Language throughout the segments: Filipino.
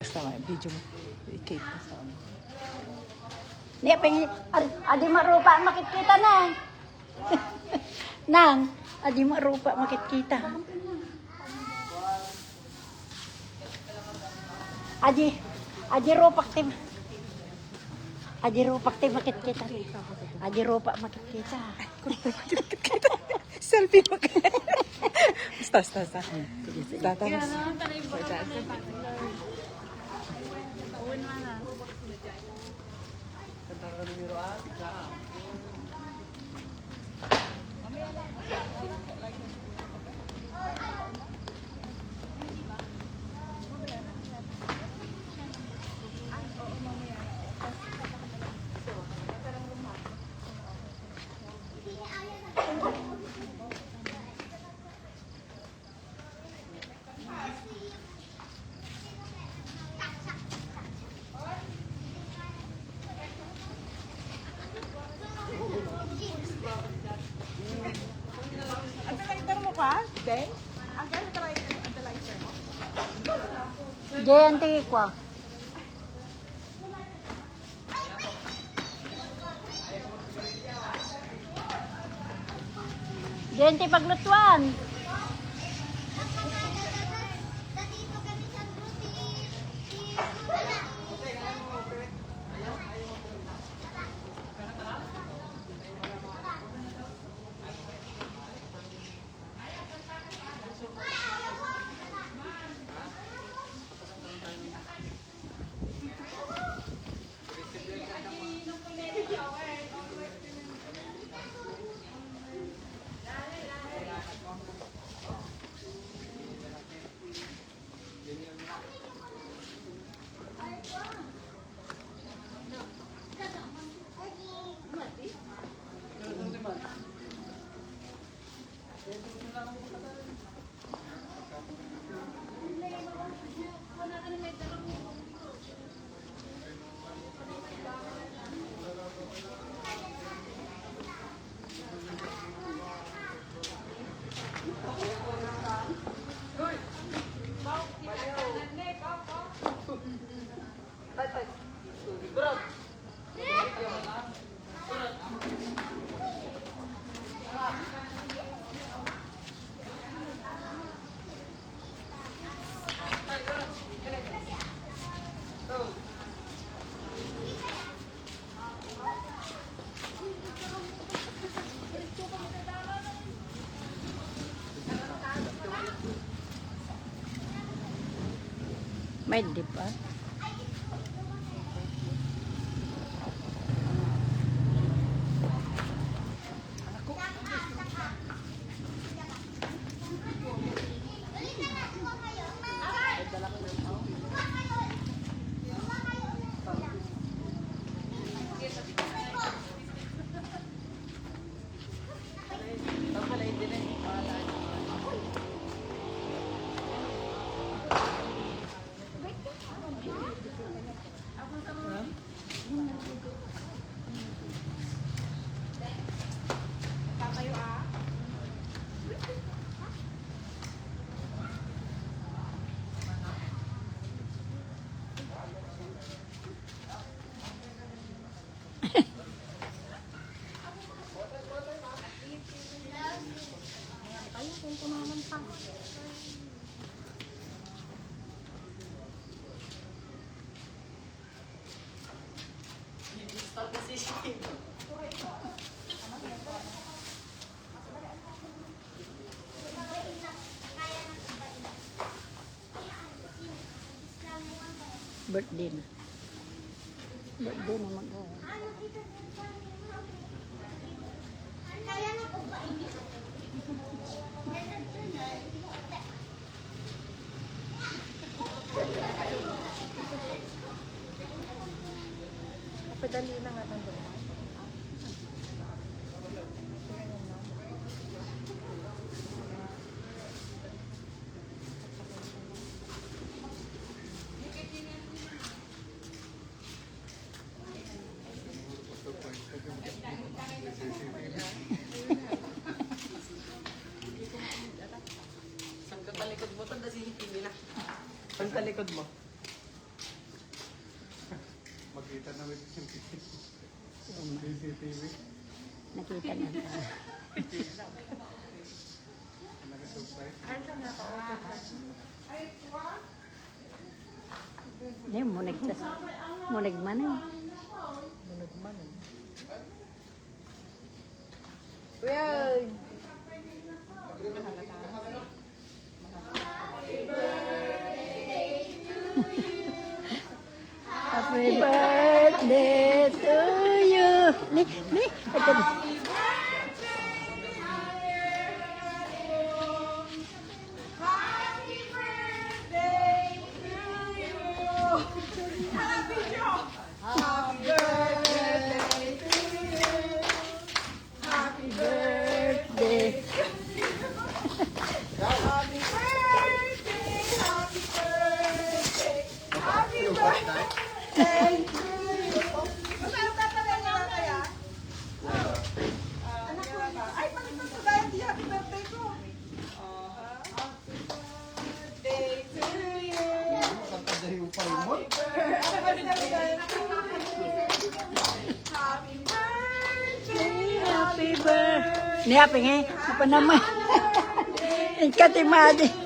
Basta may video mo. I-cake mo sa ano. Niya, adi marupa makikita na. Nang, adi marupa makikita. Adi rupak tim. Adi rupak tim makikita. Adi rupak makikita. Selfie mo ka. Basta. Tapos. Antalizer mo pa? Ben? Ang gano'n antalizer mo? Diyan tingin ko. Diyan tingin paglutuan. May dip ah. Birthday na. Birthday na mag-o. Padali na nga nandun. Saan ka talikod mo? Tanda si Hipin nila. Ang talikod mo. Nakita na may CCTV. Nakita na. Nag-surprise. Hindi, munig man eh. Well, Happy birthday to you. Ni, ito. happy birthday to you. Happy Joe. Happy birthday to you. Happy Birthday. Happy birthday, happy birthday, happy birthday to you. Masarap na pala niya kaya? Anak ko ba? Ay, palitan ko dahil di happy birthday ko. Happy birthday to you. Kakadayo pa rin mo. Happy birthday to you. Happy birthday, Happy birthday. Ni happy nga. Apa naman? Ikatimadi.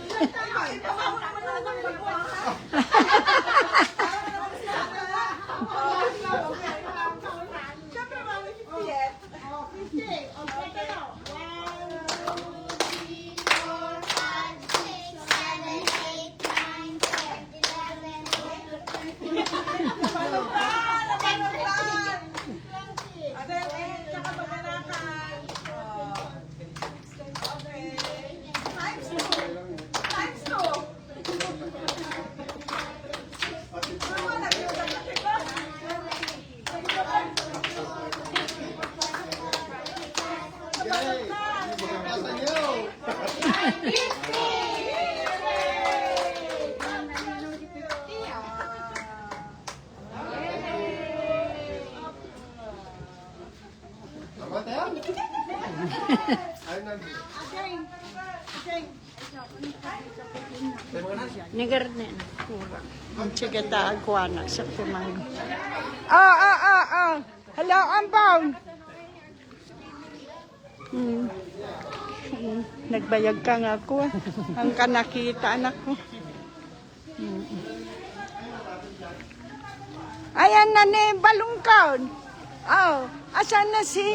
Siyempre, mami, 50 eh. 50. Okay ka na. 50. Negar na na. Kurang. Ang sigata agwana sa kumang. Hello, Ampaw. Nagbayag ka nga ako. Ang kanakita anak ko. Ayan na ni Balungkaw. Oh, asan na si...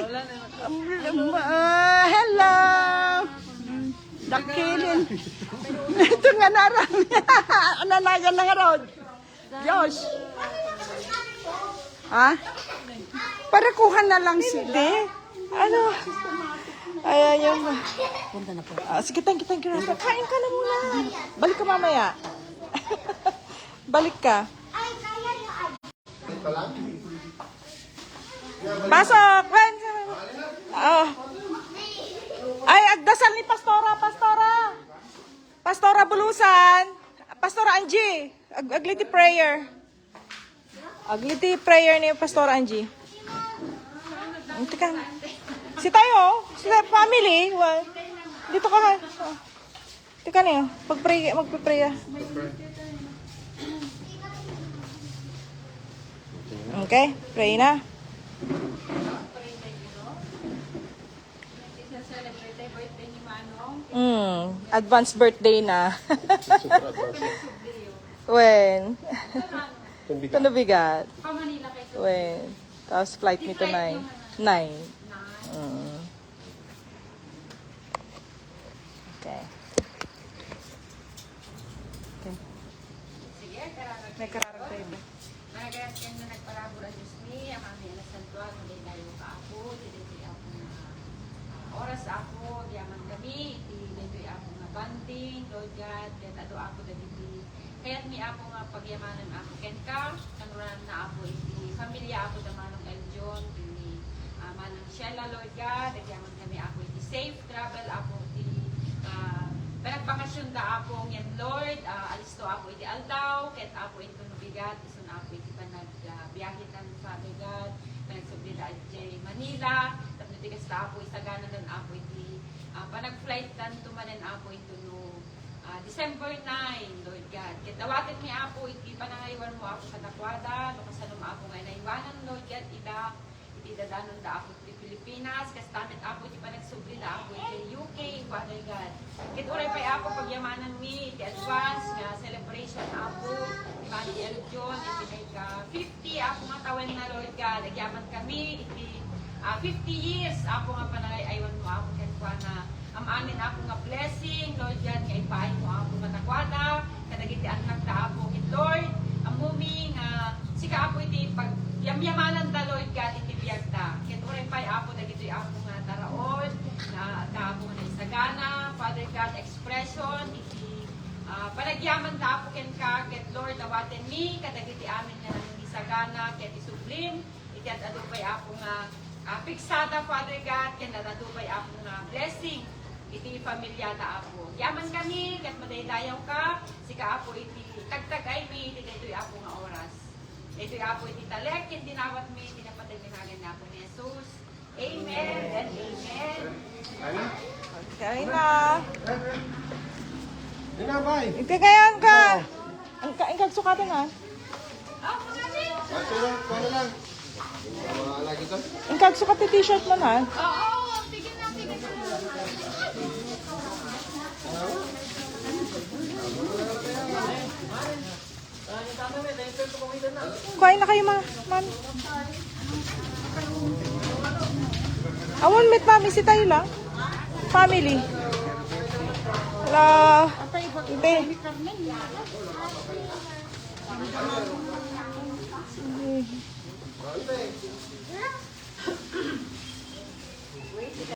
hello. Dakilin. Ito nga narami. Ananagan na nga road. Diyos. Ha? Para kuha na lang sila. Ano? Ay, ayaw mo. Punta na po. Sige, thank you. Kain ka na muna. Balik ka mamaya. Balik ka. Pasok! Oh. Ay, agdasal ni Pastora. Pastora Bulusan. Pastora Angie. Agliti prayer. Agliti prayer ni Pastora Angie. Teka. Si tayo, si family. Well, dito ka ha. Oh. Teka niyo, magpipray. Okay, pray na. Advance birthday na. When? Ito na bigat. When? Tapos flight me to 9. 9. Okay. May kararag tayo ba? Nagayas kayo na nagparabura Diyos ni, ang aming alas santuan, hindi tayo ka ako, hindi ako na oras ako, yaman kami, hindi ako nga banting, Lord God, kahit ado ako dagiti. Kaya't mi ako nga pagyamanan ako, ken ka, kanuran na ako, hindi pamilya ako na manong Eljon, hindi manang Sheila, Lord God, yaman kami ako, hindi safe travel ako, hindi panagbakasyon da ako yan, Lord, alisto ako, hindi aldaw, kahit ako ito nubigat, iso na ako, hindi pa nagbiyahe ng Father God, panagsubli da J. Manila, tapos natigas da ako, isagana lang ako, hindi panag-flight dan tumanan ako ito no December 9, Lord God. Kitawatin mi Apo, iti panangaywan mo ako sa takwada, no kasano mo ako ngayon naiwanan, Lord God, iti dadanon da ako iti Pilipinas, kas tamit Apo, iti panagsubli na ako iti UK, Father God. Kituray pa Apo, pagyamanan mi, iti advance nga celebration Apo, imani religion, iti ka 50, Apo nga tawan na, Lord God, agyaman kami, iti 50 years, Apo nga panangaywan mo ako, na amin ako nga blessing, Lord God, nga ipahin mo ako matakwada, kadagiti anak ta Apo, Lord, amumi nga, sika Apo iti pag yamyamanan da, Lord God, iti biyag ta. Kituray pa Apo, dagiti Apo nga taraon, na Apo nga naisagana, Father God, expression, iti panagyaman ta Apo ken ka, ket Lord, awaten mi, kadagiti amin nga naisagana, ket isublim, iti adupay Apo nga piksada, Father God, ken adupay Apo nga blessing, iti pamilya ta Apo. Yaman kami, kat madaydayaw ka, sika Apo iti tagtagay mi, iti dito'y Apo nga oras. Dito'y Apo iti talek, ken dinawat mi, iti napataginagan na Apo ni Jesus. Amen and amen. Kain na. Inabay. Iti kayan ka. Ang kagsukatan ha. Ito lang, paano lang? Wala lagi to? Ang kagsukat ti t-shirt mo na. Oo, tigil na. Kuhain na kayo mga mami. I won't meet mami, si tayo lang. Family. Hello. Ibe.